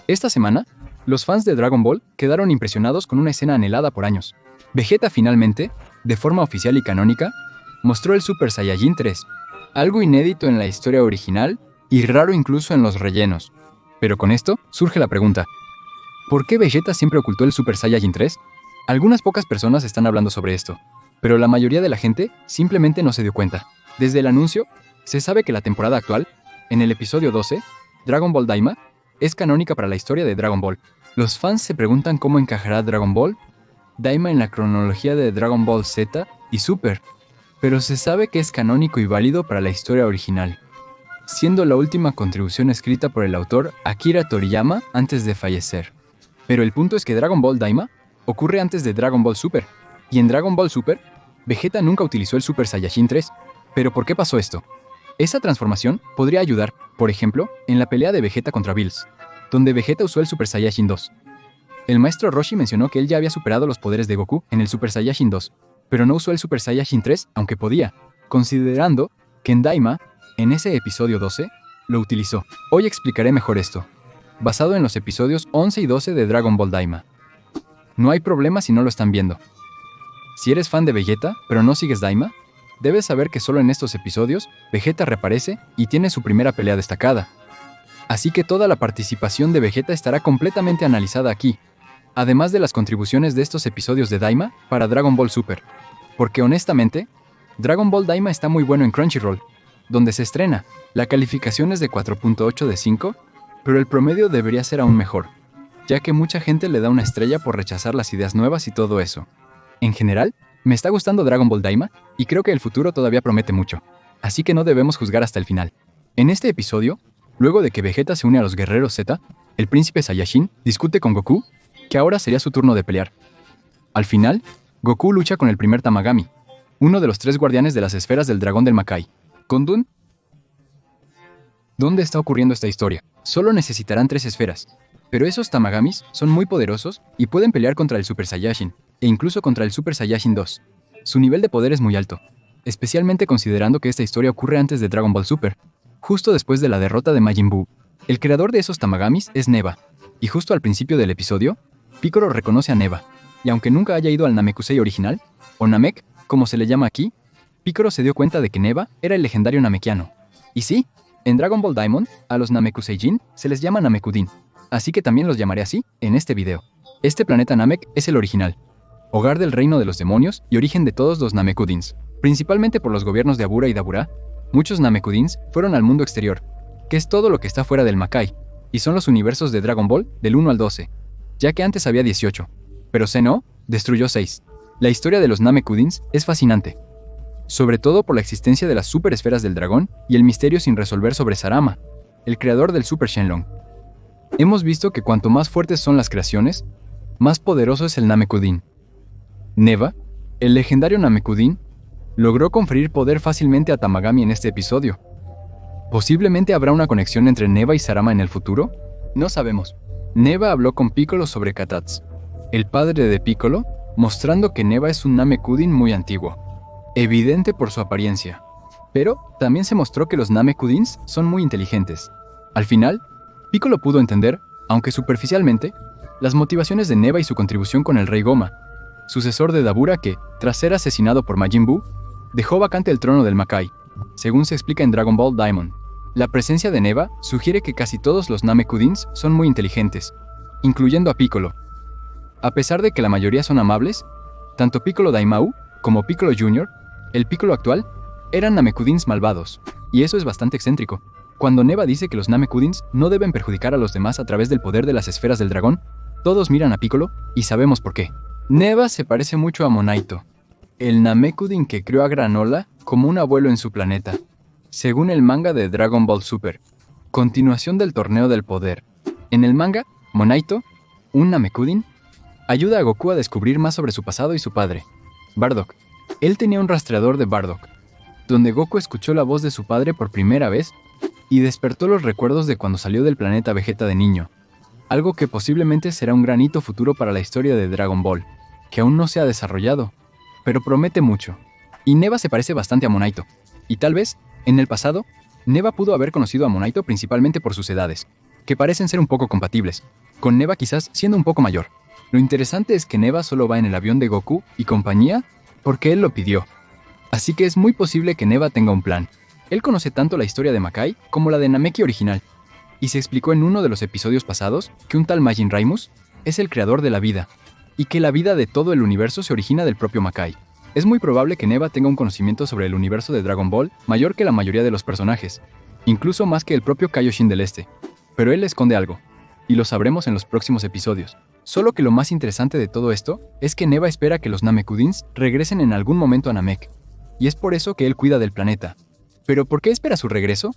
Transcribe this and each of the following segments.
Esta semana, los fans de Dragon Ball quedaron impresionados con una escena anhelada por años. Vegeta finalmente, de forma oficial y canónica, mostró el Super Saiyajin 3, algo inédito en la historia original y raro incluso en los rellenos. Pero con esto surge la pregunta, ¿por qué Vegeta siempre ocultó el Super Saiyajin 3? Algunas pocas personas están hablando sobre esto, pero la mayoría de la gente simplemente no se dio cuenta. Desde el anuncio, se sabe que la temporada actual, en el episodio 12, Dragon Ball Daima, es canónica para la historia de Dragon Ball. Los fans se preguntan cómo encajará Dragon Ball Daima en la cronología de Dragon Ball Z y Super, pero se sabe que es canónico y válido para la historia original, siendo la última contribución escrita por el autor Akira Toriyama antes de fallecer. Pero el punto es que Dragon Ball Daima ocurre antes de Dragon Ball Super, y en Dragon Ball Super, Vegeta nunca utilizó el Super Saiyajin 3. ¿Pero por qué pasó esto? Esa transformación podría ayudar, por ejemplo, en la pelea de Vegeta contra Bills, donde Vegeta usó el Super Saiyajin 2. El maestro Roshi mencionó que él ya había superado los poderes de Goku en el Super Saiyajin 2, pero no usó el Super Saiyajin 3 aunque podía, considerando que en Daima, en ese episodio 12, lo utilizó. Hoy explicaré mejor esto, basado en los episodios 11 y 12 de Dragon Ball Daima. No hay problema si no lo están viendo. Si eres fan de Vegeta, pero no sigues Daima, debes saber que solo en estos episodios, Vegeta reaparece y tiene su primera pelea destacada. Así que toda la participación de Vegeta estará completamente analizada aquí, además de las contribuciones de estos episodios de Daima para Dragon Ball Super. Porque honestamente, Dragon Ball Daima está muy bueno en Crunchyroll, donde se estrena. La calificación es de 4.8 de 5, pero el promedio debería ser aún mejor, ya que mucha gente le da una estrella por rechazar las ideas nuevas y todo eso. En general, me está gustando Dragon Ball Daima y creo que el futuro todavía promete mucho, así que no debemos juzgar hasta el final. En este episodio, luego de que Vegeta se une a los guerreros Z, el príncipe Saiyajin discute con Goku que ahora sería su turno de pelear. Al final, Goku lucha con el primer Tamagami, uno de los 3 guardianes de las esferas del dragón del Makai, con Dun. ¿Dónde está ocurriendo esta historia? Solo necesitarán 3 esferas, pero esos Tamagamis son muy poderosos y pueden pelear contra el Super Saiyajin, e incluso contra el Super Saiyajin 2. Su nivel de poder es muy alto, especialmente considerando que esta historia ocurre antes de Dragon Ball Super, justo después de la derrota de Majin Buu. El creador de esos Tamagamis es Neva, y justo al principio del episodio, Piccolo reconoce a Neva, y aunque nunca haya ido al Namekusei original, o Namek, como se le llama aquí, Piccolo se dio cuenta de que Neva era el legendario Namekiano. Y sí, en Dragon Ball Daimon, a los Namekuseijin se les llama Namekudin, así que también los llamaré así en este video. Este planeta Namek es el original, hogar del reino de los demonios y origen de todos los Namekudins. Principalmente por los gobiernos de Abura y Dabura, muchos Namekudins fueron al mundo exterior, que es todo lo que está fuera del Makai, y son los universos de Dragon Ball del 1 al 12, ya que antes había 18, pero Zeno destruyó 6. La historia de los Namekudins es fascinante, sobre todo por la existencia de las super esferas del dragón y el misterio sin resolver sobre Sarama, el creador del Super Shenlong. Hemos visto que cuanto más fuertes son las creaciones, más poderoso es el Namekudin. Neva, el legendario Namekudin, logró conferir poder fácilmente a Tamagami en este episodio. ¿Posiblemente habrá una conexión entre Neva y Sarama en el futuro? No sabemos. Neva habló con Piccolo sobre Katatz, el padre de Piccolo, mostrando que Neva es un Namekudin muy antiguo, evidente por su apariencia. Pero también se mostró que los Namekudins son muy inteligentes. Al final, Piccolo pudo entender, aunque superficialmente, las motivaciones de Neva y su contribución con el Rey Goma, sucesor de Dabura que, tras ser asesinado por Majin Buu, dejó vacante el trono del Makai, según se explica en Dragon Ball Daimon. La presencia de Neva sugiere que casi todos los Namekudins son muy inteligentes, incluyendo a Piccolo. A pesar de que la mayoría son amables, tanto Piccolo Daimao como Piccolo Jr., el Piccolo actual, eran Namekudins malvados, y eso es bastante excéntrico. Cuando Neva dice que los Namekudins no deben perjudicar a los demás a través del poder de las esferas del dragón, todos miran a Piccolo y sabemos por qué. Neva se parece mucho a Monaito, el Namekudin que crió a Granola como un abuelo en su planeta, según el manga de Dragon Ball Super, continuación del Torneo del Poder. En el manga, Monaito, un Namekudin, ayuda a Goku a descubrir más sobre su pasado y su padre, Bardock. Él tenía un rastreador de Bardock, donde Goku escuchó la voz de su padre por primera vez y despertó los recuerdos de cuando salió del planeta Vegeta de niño, algo que posiblemente será un gran hito futuro para la historia de Dragon Ball, que aún no se ha desarrollado, pero promete mucho. Y Neva se parece bastante a Monaito, y tal vez, en el pasado, Neva pudo haber conocido a Monaito principalmente por sus edades. que parecen ser un poco compatibles, con Neva quizás siendo un poco mayor. Lo interesante es que Neva solo va en el avión de Goku y compañía porque él lo pidió. Así que es muy posible que Neva tenga un plan. Él conoce tanto la historia de Makai como la de Namek original, y se explicó en uno de los episodios pasados que un tal Majin Raimus es el creador de la vida, y que la vida de todo el universo se origina del propio Makai. Es muy probable que Neva tenga un conocimiento sobre el universo de Dragon Ball mayor que la mayoría de los personajes, incluso más que el propio Kaioshin del Este. Pero él esconde algo, y lo sabremos en los próximos episodios. Solo que lo más interesante de todo esto es que Neva espera que los Namekusins regresen en algún momento a Namek, y es por eso que él cuida del planeta. ¿Pero por qué espera su regreso?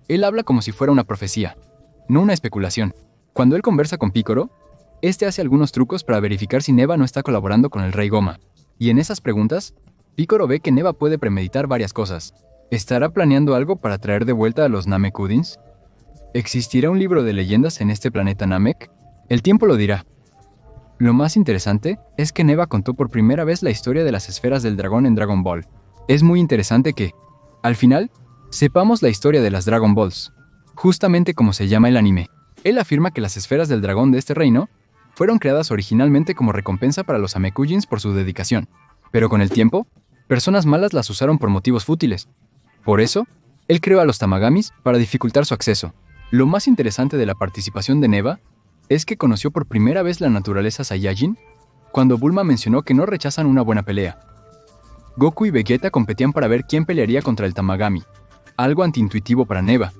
Él habla como si fuera una profecía, no una especulación. Cuando él conversa con Piccolo, este hace algunos trucos para verificar si Neva no está colaborando con el Rey Goma. Y en esas preguntas, Piccolo ve que Neva puede premeditar varias cosas. ¿Estará planeando algo para traer de vuelta a los Namekusins? ¿Existirá un libro de leyendas en este planeta Namek? El tiempo lo dirá. Lo más interesante es que Neva contó por primera vez la historia de las esferas del dragón en Dragon Ball. Es muy interesante que, al final, sepamos la historia de las Dragon Balls, justamente como se llama el anime. Él afirma que las esferas del dragón de este reino fueron creadas originalmente como recompensa para los Namekusins por su dedicación, pero con el tiempo, personas malas las usaron por motivos fútiles. Por eso, él creó a los Tamagamis para dificultar su acceso. Lo más interesante de la participación de Neva es que conoció por primera vez la naturaleza Saiyajin cuando Bulma mencionó que no rechazan una buena pelea. Goku y Vegeta competían para ver quién pelearía contra el Tamagami, algo antiintuitivo para Neva,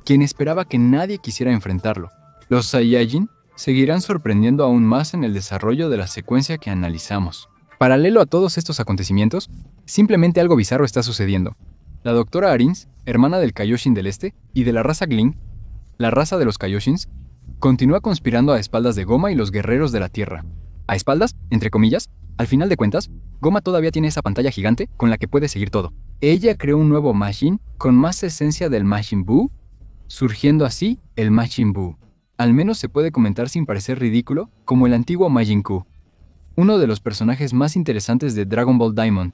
quien esperaba que nadie quisiera enfrentarlo. Los Saiyajin seguirán sorprendiendo aún más en el desarrollo de la secuencia que analizamos. Paralelo a todos estos acontecimientos, simplemente algo bizarro está sucediendo. La doctora Arins, hermana del Kaioshin del Este y de la raza Gling, la raza de los Kaioshins, continúa conspirando a espaldas de Goma y los guerreros de la Tierra. A espaldas, entre comillas, al final de cuentas, Goma todavía tiene esa pantalla gigante con la que puede seguir todo. Ella creó un nuevo Majin con más esencia del Majin Buu, surgiendo así el Majin Buu. Al menos se puede comentar sin parecer ridículo, como el antiguo Majin Buu, uno de los personajes más interesantes de Dragon Ball Diamond,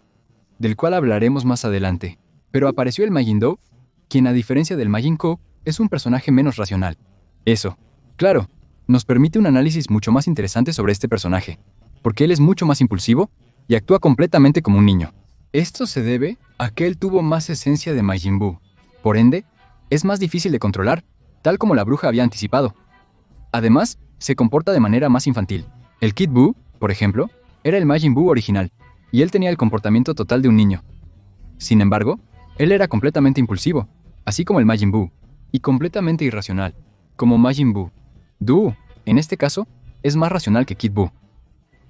del cual hablaremos más adelante. Pero apareció el Majin Dou, quien a diferencia del Majin Buu, es un personaje menos racional. Eso, claro, nos permite un análisis mucho más interesante sobre este personaje, porque él es mucho más impulsivo y actúa completamente como un niño. Esto se debe a que él tuvo más esencia de Majin Buu. Por ende, es más difícil de controlar, tal como la bruja había anticipado. Además, se comporta de manera más infantil. El Kid Buu, por ejemplo, era el Majin Buu original, y él tenía el comportamiento total de un niño. Sin embargo, él era completamente impulsivo, así como el Majin Buu, y completamente irracional, como Majin Buu. Dou, en este caso, es más racional que Kid Buu.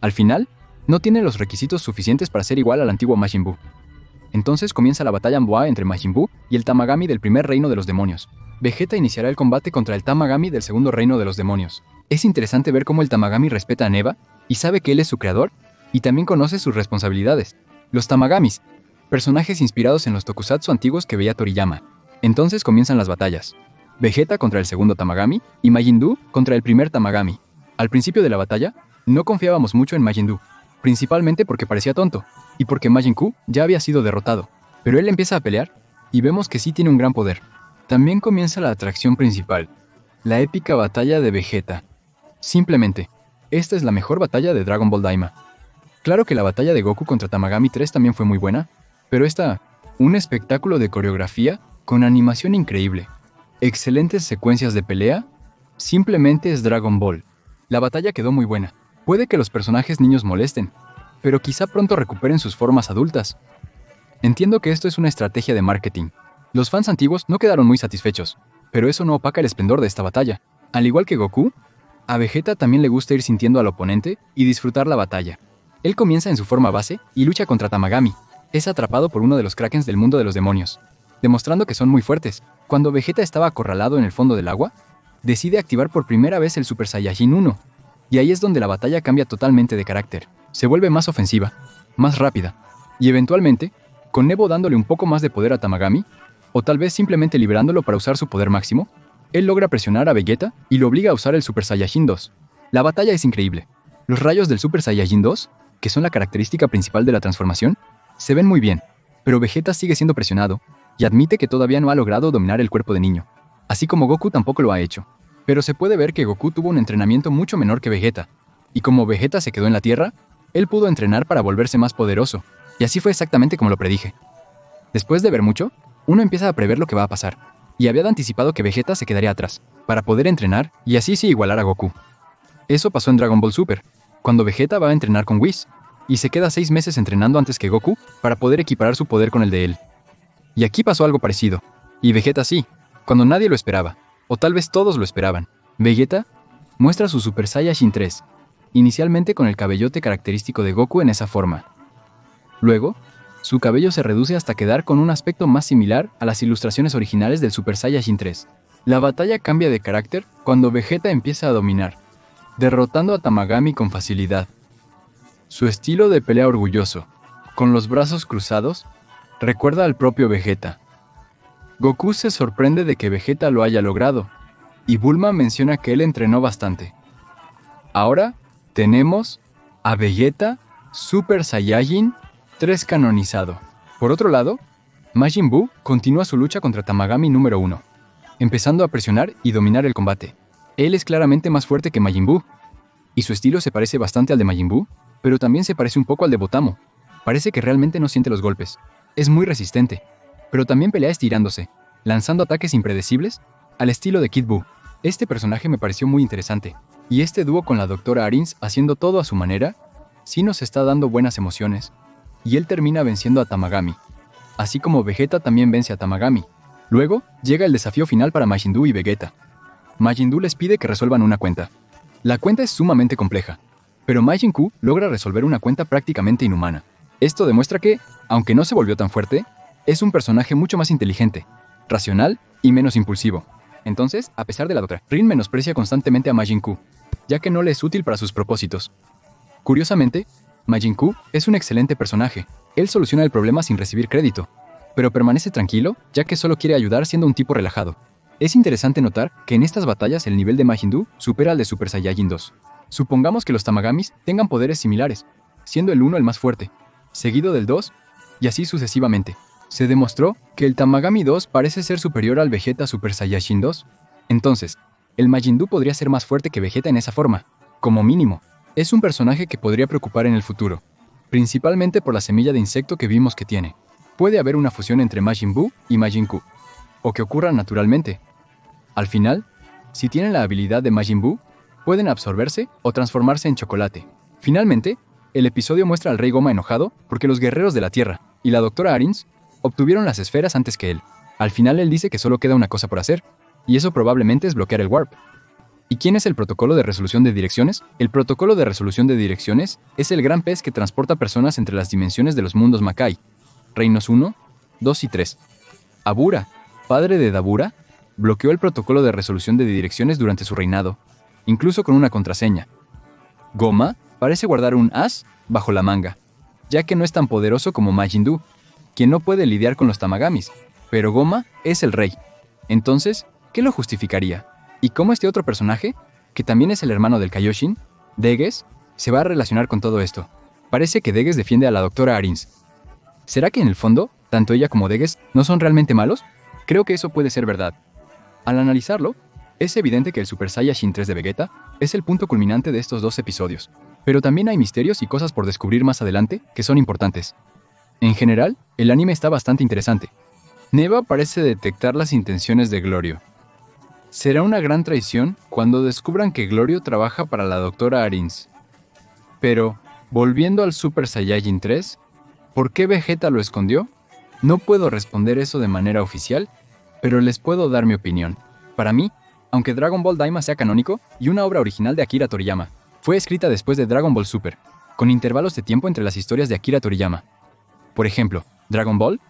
Al final, no tiene los requisitos suficientes para ser igual al antiguo Majin Buu. Entonces comienza la batalla Boa entre Majin Buu y el Tamagami del primer reino de los demonios. Vegeta iniciará el combate contra el Tamagami del segundo reino de los demonios. Es interesante ver cómo el Tamagami respeta a Neva y sabe que él es su creador, y también conoce sus responsabilidades. Los Tamagamis, personajes inspirados en los tokusatsu antiguos que veía Toriyama. Entonces comienzan las batallas. Vegeta contra el segundo Tamagami y Majin Buu contra el primer Tamagami. Al principio de la batalla, no confiábamos mucho en Majin Buu, principalmente porque parecía tonto, y porque Majin Buu ya había sido derrotado. Pero él empieza a pelear, y vemos que sí tiene un gran poder. También comienza la atracción principal, la épica batalla de Vegeta. Simplemente, esta es la mejor batalla de Dragon Ball Daima. Claro que la batalla de Goku contra Tamagami 3 también fue muy buena, pero esta, un espectáculo de coreografía con animación increíble, excelentes secuencias de pelea, simplemente es Dragon Ball. La batalla quedó muy buena. Puede que los personajes niños molesten, pero quizá pronto recuperen sus formas adultas. Entiendo que esto es una estrategia de marketing. Los fans antiguos no quedaron muy satisfechos, pero eso no opaca el esplendor de esta batalla. Al igual que Goku, a Vegeta también le gusta ir sintiendo al oponente y disfrutar la batalla. Él comienza en su forma base y lucha contra Tamagami. Es atrapado por uno de los Krakens del mundo de los demonios, demostrando que son muy fuertes. Cuando Vegeta estaba acorralado en el fondo del agua, decide activar por primera vez el Super Saiyajin 1, y ahí es donde la batalla cambia totalmente de carácter. Se vuelve más ofensiva, más rápida, y eventualmente, con Nebo dándole un poco más de poder a Tamagami, o tal vez simplemente liberándolo para usar su poder máximo, él logra presionar a Vegeta y lo obliga a usar el Super Saiyajin 2. La batalla es increíble. Los rayos del Super Saiyajin 2, que son la característica principal de la transformación, se ven muy bien, pero Vegeta sigue siendo presionado y admite que todavía no ha logrado dominar el cuerpo de niño, así como Goku tampoco lo ha hecho. Pero se puede ver que Goku tuvo un entrenamiento mucho menor que Vegeta, y como Vegeta se quedó en la Tierra, él pudo entrenar para volverse más poderoso, y así fue exactamente como lo predije. Después de ver mucho, uno empieza a prever lo que va a pasar, y había anticipado que Vegeta se quedaría atrás, para poder entrenar y así sí igualar a Goku. Eso pasó en Dragon Ball Super, cuando Vegeta va a entrenar con Whis, y se queda 6 meses entrenando antes que Goku para poder equiparar su poder con el de él. Y aquí pasó algo parecido, y Vegeta sí, cuando nadie lo esperaba, o tal vez todos lo esperaban. Vegeta muestra su Super Saiyajin 3, inicialmente con el cabellote característico de Goku en esa forma. Luego, su cabello se reduce hasta quedar con un aspecto más similar a las ilustraciones originales del Super Saiyajin 3. La batalla cambia de carácter cuando Vegeta empieza a dominar, derrotando a Tamagami con facilidad. Su estilo de pelea orgulloso, con los brazos cruzados, recuerda al propio Vegeta. Goku se sorprende de que Vegeta lo haya logrado, y Bulma menciona que él entrenó bastante. Ahora tenemos a Vegeta Super Saiyajin 3 canonizado. Por otro lado, Majin Buu continúa su lucha contra Tamagami número 1, empezando a presionar y dominar el combate. Él es claramente más fuerte que Majin Buu, y su estilo se parece bastante al de Majin Buu, pero también se parece un poco al de Botamo. Parece que realmente no siente los golpes. Es muy resistente, pero también pelea estirándose, lanzando ataques impredecibles al estilo de Kid Buu. Este personaje me pareció muy interesante, y este dúo con la Dra. Arins haciendo todo a su manera, sí nos está dando buenas emociones, y él termina venciendo a Tamagami, así como Vegeta también vence a Tamagami. Luego, llega el desafío final para Majin Buu y Vegeta. Majin Buu les pide que resuelvan una cuenta. La cuenta es sumamente compleja, pero Majin Buu logra resolver una cuenta prácticamente inhumana. Esto demuestra que, aunque no se volvió tan fuerte, es un personaje mucho más inteligente, racional y menos impulsivo. Entonces, a pesar de la Dra. Rin menosprecia constantemente a Majin Buu, ya que no le es útil para sus propósitos. Curiosamente, Majin Buu es un excelente personaje. Él soluciona el problema sin recibir crédito, pero permanece tranquilo, ya que solo quiere ayudar siendo un tipo relajado. Es interesante notar que en estas batallas el nivel de Majin Buu supera al de Super Saiyajin 2. Supongamos que los Tamagamis tengan poderes similares, siendo el 1 el más fuerte, seguido del 2, y así sucesivamente. Se demostró que el Tamagami 2 parece ser superior al Vegeta Super Saiyajin 2. Entonces, el Majin Buu podría ser más fuerte que Vegeta en esa forma, como mínimo. Es un personaje que podría preocupar en el futuro, principalmente por la semilla de insecto que vimos que tiene. Puede haber una fusión entre Majin Buu y Majin Buu, o que ocurra naturalmente. Al final, si tienen la habilidad de Majin Buu, pueden absorberse o transformarse en chocolate. Finalmente, el episodio muestra al Rey Goma enojado porque los guerreros de la Tierra y la Dra. Arins obtuvieron las esferas antes que él. Al final él dice que solo queda una cosa por hacer, y eso probablemente es bloquear el Warp. ¿Y quién es el protocolo de resolución de direcciones? El protocolo de resolución de direcciones es el gran pez que transporta personas entre las dimensiones de los mundos Makai, Reinos 1, 2 y 3. Abura, padre de Dabura, bloqueó el protocolo de resolución de direcciones durante su reinado, incluso con una contraseña. Goma parece guardar un as bajo la manga, ya que no es tan poderoso como Majin Buu, quien no puede lidiar con los Tamagamis, pero Goma es el rey. Entonces, ¿qué lo justificaría? ¿Y cómo este otro personaje, que también es el hermano del Kaioshin, Deges, se va a relacionar con todo esto? Parece que Deges defiende a la Dra. Arins. ¿Será que en el fondo, tanto ella como Deges no son realmente malos? Creo que eso puede ser verdad. Al analizarlo, es evidente que el Super Saiyajin 3 de Vegeta es el punto culminante de estos dos episodios, pero también hay misterios y cosas por descubrir más adelante que son importantes. En general, el anime está bastante interesante. Neva parece detectar las intenciones de Glorio. Será una gran traición cuando descubran que Glorio trabaja para la Dra. Arins. Pero, volviendo al Super Saiyajin 3, ¿por qué Vegeta lo escondió? No puedo responder eso de manera oficial, pero les puedo dar mi opinión. Para mí, aunque Dragon Ball Daima sea canónico y una obra original de Akira Toriyama, fue escrita después de Dragon Ball Super, con intervalos de tiempo entre las historias de Akira Toriyama. Por ejemplo, Dragon Ball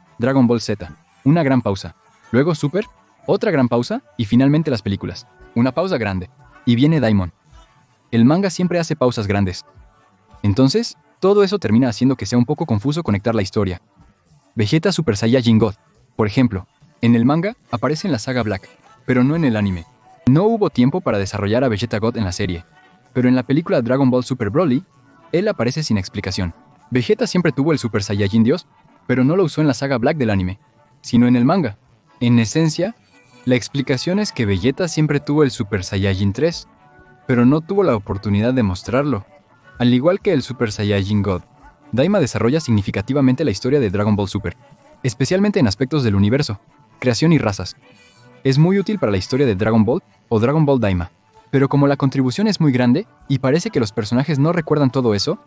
Z, una gran pausa. Luego Super, otra gran pausa, y finalmente las películas. Una pausa grande. Y viene Daimon. El manga siempre hace pausas grandes. Entonces, todo eso termina haciendo que sea un poco confuso conectar la historia. Vegeta Super Saiyajin God, por ejemplo, en el manga aparece en la saga Black, pero no en el anime. No hubo tiempo para desarrollar a Vegeta God en la serie, pero en la película Dragon Ball Super Broly, él aparece sin explicación. Vegeta siempre tuvo el Super Saiyajin Dios, pero no lo usó en la saga Black del anime, sino en el manga. En esencia, La explicación es que Vegeta siempre tuvo el Super Saiyajin 3, pero no tuvo la oportunidad de mostrarlo. Al igual que el Super Saiyajin God, Daima desarrolla significativamente la historia de Dragon Ball Super, especialmente en aspectos del universo, creación y razas. Es muy útil para la historia de Dragon Ball o Dragon Ball Daima, pero como la contribución es muy grande y parece que los personajes no recuerdan todo eso,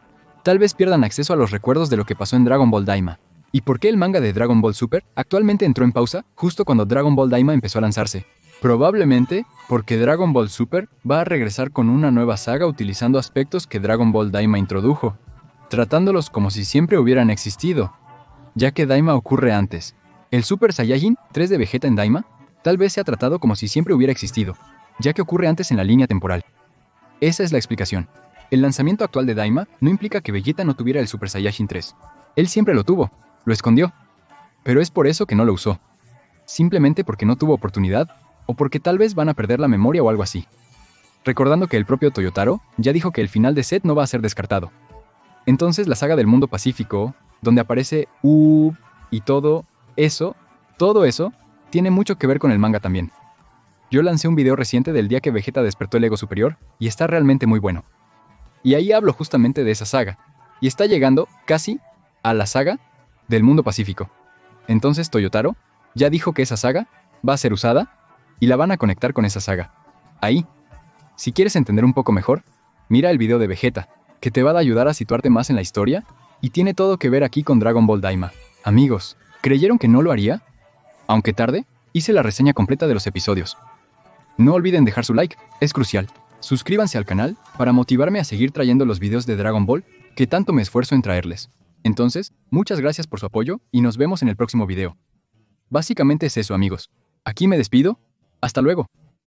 tal vez pierdan acceso a los recuerdos de lo que pasó en Dragon Ball Daima. ¿Y por qué el manga de Dragon Ball Super actualmente entró en pausa justo cuando Dragon Ball Daima empezó a lanzarse? Probablemente porque Dragon Ball Super va a regresar con una nueva saga utilizando aspectos que Dragon Ball Daima introdujo, tratándolos como si siempre hubieran existido, ya que Daima ocurre antes. El Super Saiyajin 3 de Vegeta en Daima tal vez sea tratado como si siempre hubiera existido, ya que ocurre antes en la línea temporal. Esa es la explicación. El lanzamiento actual de Daima no implica que Vegeta no tuviera el Super Saiyajin 3. Él siempre lo tuvo, lo escondió. Pero es por eso que no lo usó. Simplemente porque no tuvo oportunidad, o porque tal vez van a perder la memoria o algo así. Recordando que el propio Toyotaro ya dijo que el final de Set no va a ser descartado. Entonces la saga del mundo pacífico, donde aparece y todo eso, tiene mucho que ver con el manga también. Yo lancé un video reciente del día que Vegeta despertó el ego superior, y está realmente muy bueno. Y ahí hablo justamente de esa saga, y está llegando casi a la saga del mundo pacífico. Entonces Toyotaro ya dijo que esa saga va a ser usada, y la van a conectar con esa saga. Ahí. Si quieres entender un poco mejor, mira el video de Vegeta, que te va a ayudar a situarte más en la historia, y tiene todo que ver aquí con Dragon Ball Daima. Amigos, ¿creyeron que no lo haría? Aunque tarde, hice la reseña completa de los episodios. No olviden dejar su like, es crucial. Suscríbanse al canal para motivarme a seguir trayendo los videos de Dragon Ball que tanto me esfuerzo en traerles. Entonces, muchas gracias por su apoyo y nos vemos en el próximo video. Básicamente es eso, amigos. Aquí me despido. Hasta luego.